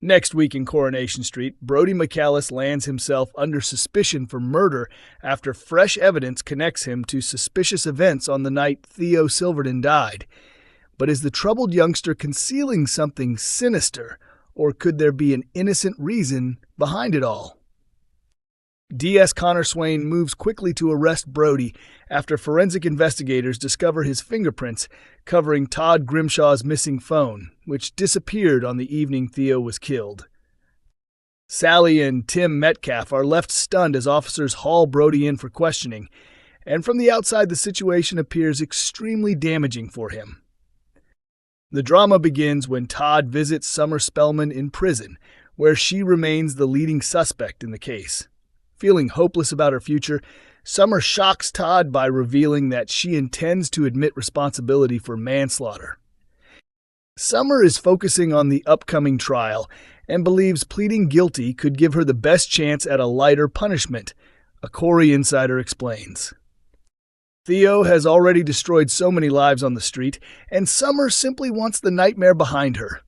Next week in Coronation Street, Brody Michaelis lands himself under suspicion for murder after fresh evidence connects him to suspicious events on the night Theo Silverton died. But is the troubled youngster concealing something sinister, or could there be an innocent reason behind it all? D.S. Connor Swain moves quickly to arrest Brody after forensic investigators discover his fingerprints covering Todd Grimshaw's missing phone, which disappeared on the evening Theo was killed. Sally and Tim Metcalf are left stunned as officers haul Brody in for questioning, and from the outside the situation appears extremely damaging for him. The drama begins when Todd visits Summer Spellman in prison, where she remains the leading suspect in the case. Feeling hopeless about her future, Summer shocks Todd by revealing that she intends to admit responsibility for manslaughter. Summer is focusing on the upcoming trial and believes pleading guilty could give her the best chance at a lighter punishment, a Corrie insider explains. Theo has already destroyed so many lives on the street, and Summer simply wants the nightmare behind her.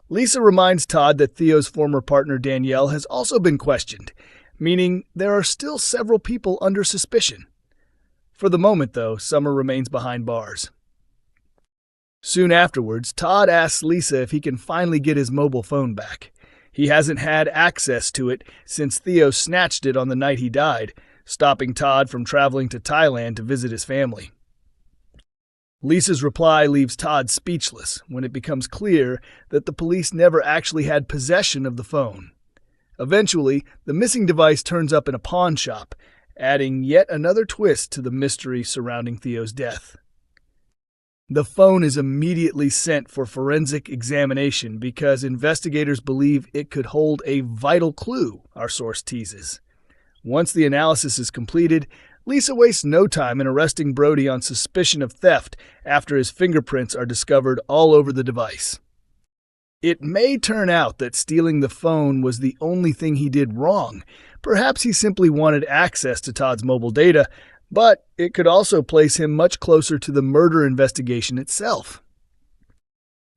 Lisa reminds Todd that Theo's former partner Danielle has also been questioned, meaning there are still several people under suspicion. For the moment, though, Summer remains behind bars. Soon afterwards, Todd asks Lisa if he can finally get his mobile phone back. He hasn't had access to it since Theo snatched it on the night he died, stopping Todd from traveling to Thailand to visit his family. Lisa's reply leaves Todd speechless when it becomes clear that the police never actually had possession of the phone. Eventually, the missing device turns up in a pawn shop, adding yet another twist to the mystery surrounding Theo's death. The phone is immediately sent for forensic examination because investigators believe it could hold a vital clue, our source teases. Once the analysis is completed, Lisa wastes no time in arresting Brody on suspicion of theft after his fingerprints are discovered all over the device. It may turn out that stealing the phone was the only thing he did wrong. Perhaps he simply wanted access to Todd's mobile data, but it could also place him much closer to the murder investigation itself.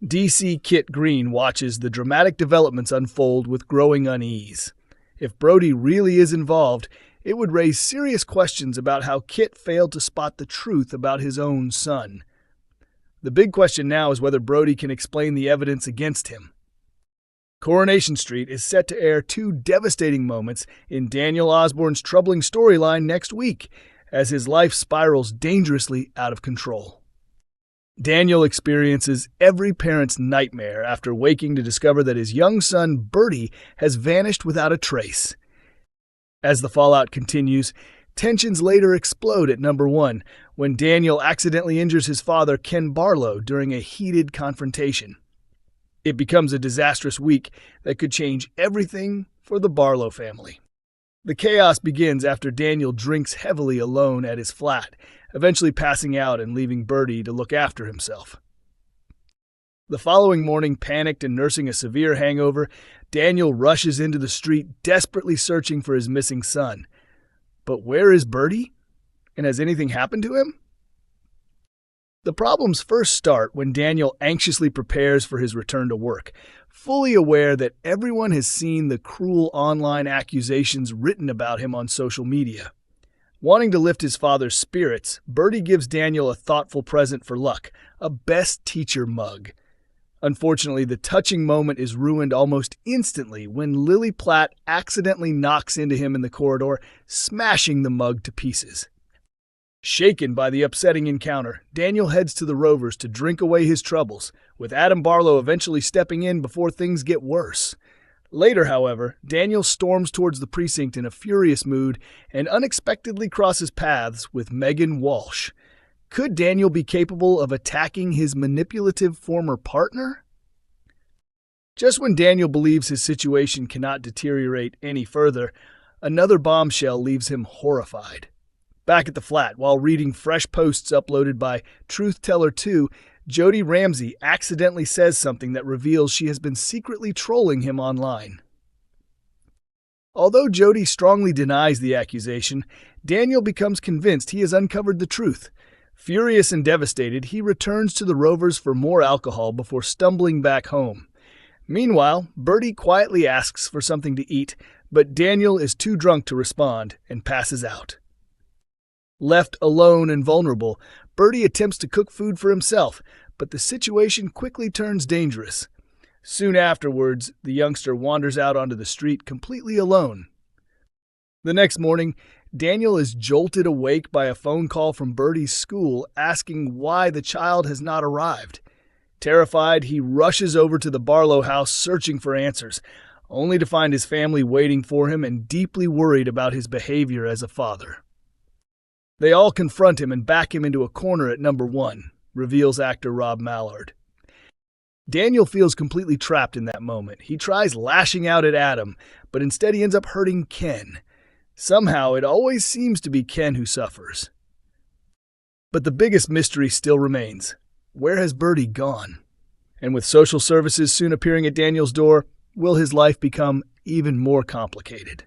DC Kit Green watches the dramatic developments unfold with growing unease. If Brody really is involved, it would raise serious questions about how Kit failed to spot the truth about his own son. The big question now is whether Brody can explain the evidence against him. Coronation Street is set to air two devastating moments in Daniel Osborne's troubling storyline next week, as his life spirals dangerously out of control. Daniel experiences every parent's nightmare after waking to discover that his young son, Bertie, has vanished without a trace. As the fallout continues, tensions later explode at number 1 when Daniel accidentally injures his father, Ken Barlow, during a heated confrontation. It becomes a disastrous week that could change everything for the Barlow family. The chaos begins after Daniel drinks heavily alone at his flat, eventually passing out and leaving Bertie to look after himself. The following morning, panicked and nursing a severe hangover, Daniel rushes into the street desperately searching for his missing son. But where is Bertie? And has anything happened to him? The problems first start when Daniel anxiously prepares for his return to work, fully aware that everyone has seen the cruel online accusations written about him on social media. Wanting to lift his father's spirits, Bertie gives Daniel a thoughtful present for luck, a best teacher mug. Unfortunately, the touching moment is ruined almost instantly when Lily Platt accidentally knocks into him in the corridor, smashing the mug to pieces. Shaken by the upsetting encounter, Daniel heads to the Rovers to drink away his troubles, with Adam Barlow eventually stepping in before things get worse. Later, however, Daniel storms towards the precinct in a furious mood and unexpectedly crosses paths with Megan Walsh. Could Daniel be capable of attacking his manipulative former partner? Just when Daniel believes his situation cannot deteriorate any further, another bombshell leaves him horrified. Back at the flat, while reading fresh posts uploaded by Truth Teller 2, Jody Ramsey accidentally says something that reveals she has been secretly trolling him online. Although Jody strongly denies the accusation, Daniel becomes convinced he has uncovered the truth. Furious and devastated, he returns to the Rovers for more alcohol before stumbling back home. Meanwhile, Brody quietly asks for something to eat, but Daniel is too drunk to respond and passes out. Left alone and vulnerable, Brody attempts to cook food for himself, but the situation quickly turns dangerous. Soon afterwards, the youngster wanders out onto the street completely alone. The next morning, Daniel is jolted awake by a phone call from Brody's school asking why the child has not arrived. Terrified, he rushes over to the Barlow house searching for answers, only to find his family waiting for him and deeply worried about his behavior as a father. They all confront him and back him into a corner at number 1, reveals actor Rob Mallard. Daniel feels completely trapped in that moment. He tries lashing out at Adam, but instead he ends up hurting Ken. Somehow, it always seems to be Ken who suffers. But the biggest mystery still remains. Where has Brody gone? And with social services soon appearing at Daniel's door, will his life become even more complicated?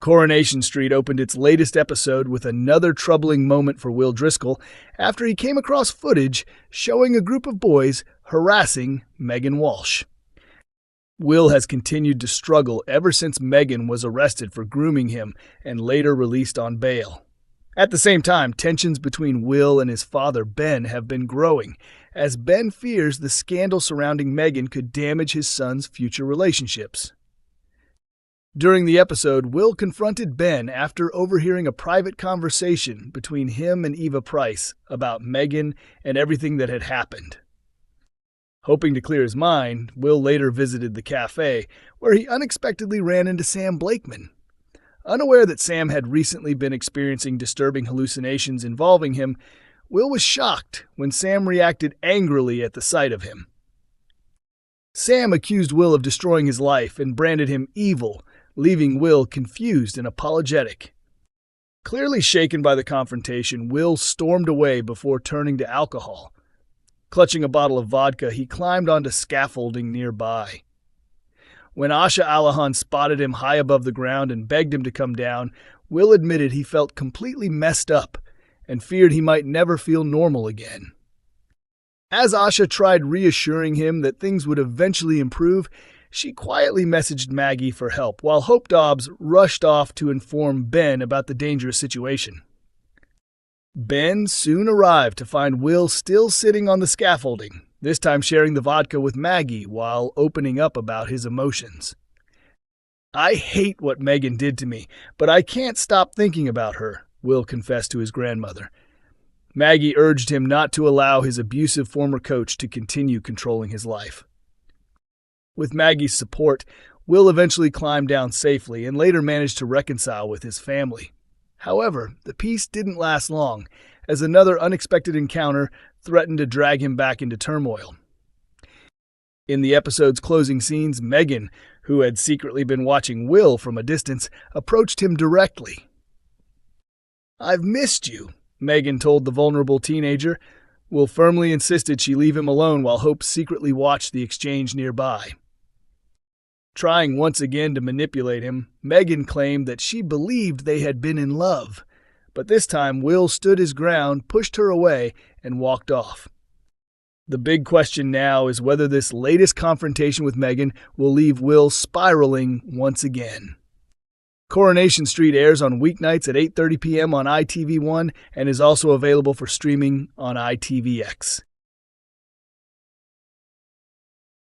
Coronation Street opened its latest episode with another troubling moment for Will Driscoll after he came across footage showing a group of boys harassing Megan Walsh. Will has continued to struggle ever since Megan was arrested for grooming him and later released on bail. At the same time, tensions between Will and his father, Ben, have been growing, as Ben fears the scandal surrounding Megan could damage his son's future relationships. During the episode, Will confronted Ben after overhearing a private conversation between him and Eva Price about Megan and everything that had happened. Hoping to clear his mind, Will later visited the cafe, where he unexpectedly ran into Sam Blakeman. Unaware that Sam had recently been experiencing disturbing hallucinations involving him, Will was shocked when Sam reacted angrily at the sight of him. Sam accused Will of destroying his life and branded him evil, leaving Will confused and apologetic. Clearly shaken by the confrontation, Will stormed away before turning to alcohol. Clutching a bottle of vodka, he climbed onto scaffolding nearby. When Asha Alahan spotted him high above the ground and begged him to come down, Will admitted he felt completely messed up and feared he might never feel normal again. As Asha tried reassuring him that things would eventually improve, she quietly messaged Maggie for help, while Hope Dobbs rushed off to inform Ben about the dangerous situation. Ben soon arrived to find Will still sitting on the scaffolding, this time sharing the vodka with Maggie while opening up about his emotions. "I hate what Megan did to me, but I can't stop thinking about her," Will confessed to his grandmother. Maggie urged him not to allow his abusive former coach to continue controlling his life. With Maggie's support, Will eventually climbed down safely and later managed to reconcile with his family. However, the peace didn't last long, as another unexpected encounter threatened to drag him back into turmoil. In the episode's closing scenes, Megan, who had secretly been watching Will from a distance, approached him directly. "I've missed you," Megan told the vulnerable teenager. Will firmly insisted she leave him alone while Hope secretly watched the exchange nearby. Trying once again to manipulate him, Megan claimed that she believed they had been in love. But this time, Will stood his ground, pushed her away, and walked off. The big question now is whether this latest confrontation with Megan will leave Will spiraling once again. Coronation Street airs on weeknights at 8:30 p.m. on ITV1 and is also available for streaming on ITVX.